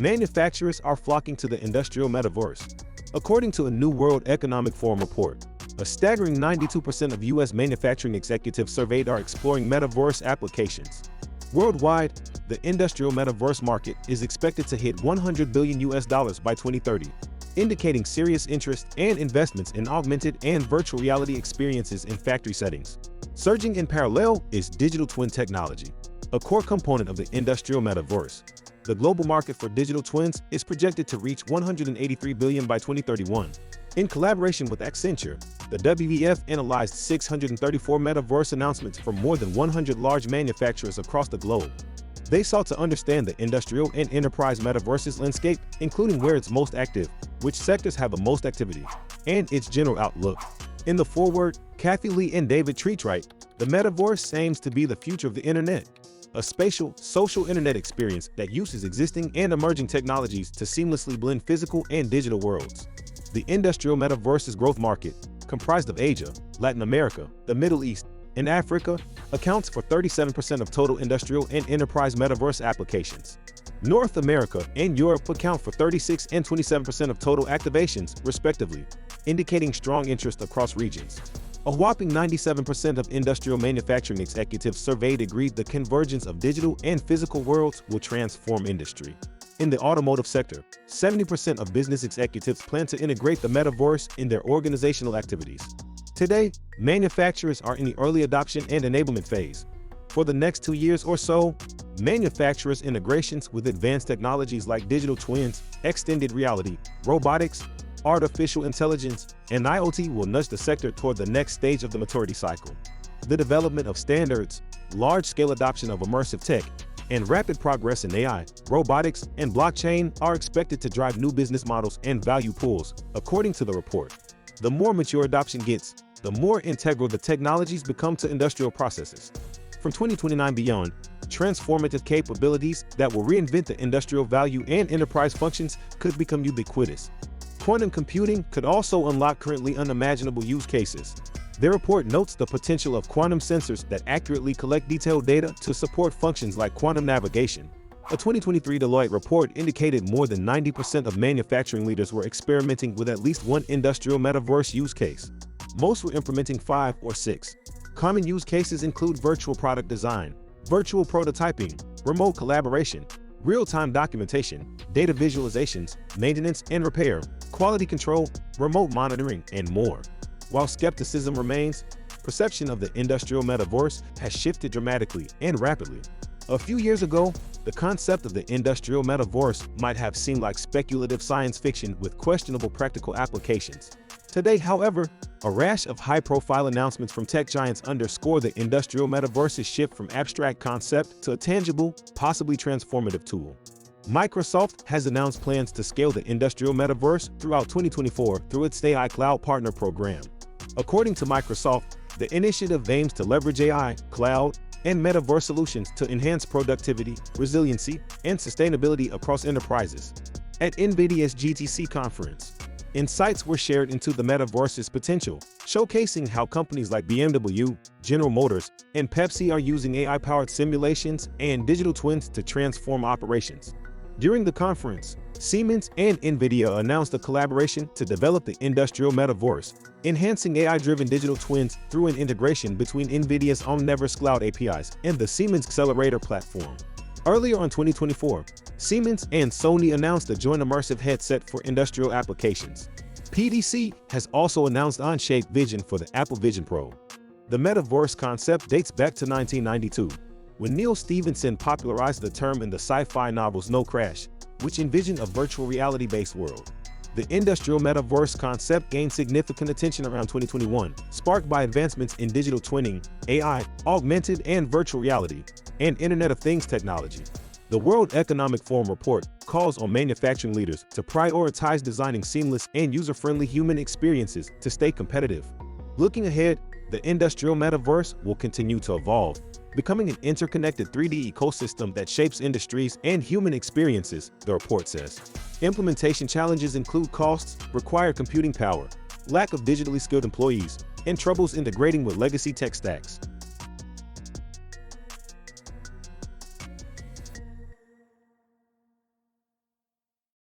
manufacturers are flocking to the industrial metaverse. According to a New World Economic Forum report, a staggering 92% of U.S. manufacturing executives surveyed are exploring metaverse applications. Worldwide, the industrial metaverse market is expected to hit $100 billion by 2030, indicating serious interest and investments in augmented and virtual reality experiences in factory settings. Surging in parallel is digital twin technology, a core component of the industrial metaverse. The global market for digital twins is projected to reach $183 billion by 2031. In collaboration with Accenture, the WEF analyzed 634 metaverse announcements from more than 100 large manufacturers across the globe. They sought to understand the industrial and enterprise metaverses landscape, including where it's most active, which sectors have the most activity, and its general outlook. In the foreword, Kathy Lee and David Treat write, "The metaverse aims to be the future of the internet, a spatial, social internet experience that uses existing and emerging technologies to seamlessly blend physical and digital worlds." The industrial metaverse's growth market, comprised of Asia, Latin America, the Middle East, and Africa, accounts for 37% of total industrial and enterprise metaverse applications. North America and Europe account for 36% and 27% of total activations, respectively, indicating strong interest across regions. A whopping 97% of industrial manufacturing executives surveyed agreed the convergence of digital and physical worlds will transform industry. In the automotive sector, 70% of business executives plan to integrate the metaverse in their organizational activities. Today, manufacturers are in the early adoption and enablement phase. For the next 2 years or so, manufacturers' integrations with advanced technologies like digital twins, extended reality, robotics, artificial intelligence, and IoT will nudge the sector toward the next stage of the maturity cycle. The development of standards, large-scale adoption of immersive tech, and rapid progress in AI, robotics, and blockchain are expected to drive new business models and value pools, according to the report. The more mature adoption gets, the more integral the technologies become to industrial processes. From 2029 beyond, transformative capabilities that will reinvent the industrial value and enterprise functions could become ubiquitous. Quantum computing could also unlock currently unimaginable use cases. Their report notes the potential of quantum sensors that accurately collect detailed data to support functions like quantum navigation. A 2023 Deloitte report indicated more than 90% of manufacturing leaders were experimenting with at least one industrial metaverse use case. Most were implementing 5 or 6. Common use cases include virtual product design, virtual prototyping, remote collaboration, real-time documentation, data visualizations, maintenance and repair, quality control, remote monitoring, and more. While skepticism remains, perception of the industrial metaverse has shifted dramatically and rapidly. A few years ago, the concept of the industrial metaverse might have seemed like speculative science fiction with questionable practical applications. Today, however, a rash of high-profile announcements from tech giants underscore the industrial metaverse's shift from abstract concept to a tangible, possibly transformative tool. Microsoft has announced plans to scale the industrial metaverse throughout 2024 through its AI Cloud Partner Program. According to Microsoft, the initiative aims to leverage AI, cloud, and metaverse solutions to enhance productivity, resiliency, and sustainability across enterprises. At NVIDIA's GTC conference, insights were shared into the metaverse's potential, showcasing how companies like BMW, General Motors, and Pepsi are using AI-powered simulations and digital twins to transform operations. During the conference, Siemens and NVIDIA announced a collaboration to develop the industrial metaverse, enhancing AI-driven digital twins through an integration between NVIDIA's Omniverse Cloud APIs and the Siemens Accelerator platform. Earlier in 2024, Siemens and Sony announced a joint immersive headset for industrial applications. PTC has also announced Onshape Vision for the Apple Vision Pro. The metaverse concept dates back to 1992, when Neil Stephenson popularized the term in the sci-fi novel Snow Crash, which envisioned a virtual reality-based world. The industrial metaverse concept gained significant attention around 2021, sparked by advancements in digital twinning, AI, augmented and virtual reality, and Internet of Things technology. The World Economic Forum report calls on manufacturing leaders to prioritize designing seamless and user-friendly human experiences to stay competitive. Looking ahead, the industrial metaverse will continue to evolve, becoming an interconnected 3D ecosystem that shapes industries and human experiences, the report says. Implementation challenges include costs, required computing power, lack of digitally skilled employees, and troubles integrating with legacy tech stacks.